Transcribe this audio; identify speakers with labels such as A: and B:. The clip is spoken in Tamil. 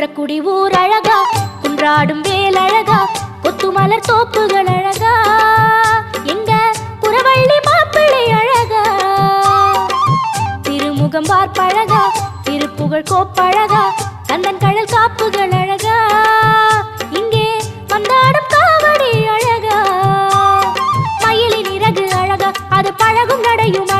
A: குன்றக்குடி ஊர் அழகா, குன்றாடும் வேல் அழகா, கொத்துமலர் தோப்புகள் அழகா, எங்க புறவள்ளி மாப்பிள்ளை அழகா, திருமுகம் பார்ப்பழகா, திருப்புகழ் கோப்பழகா, கந்தன் கடல் காப்புகள் அழகா, இங்கே வந்தாடும் காவடி அழகா, மயிலின் இறகு அழகா, அது பழகும் நடையும்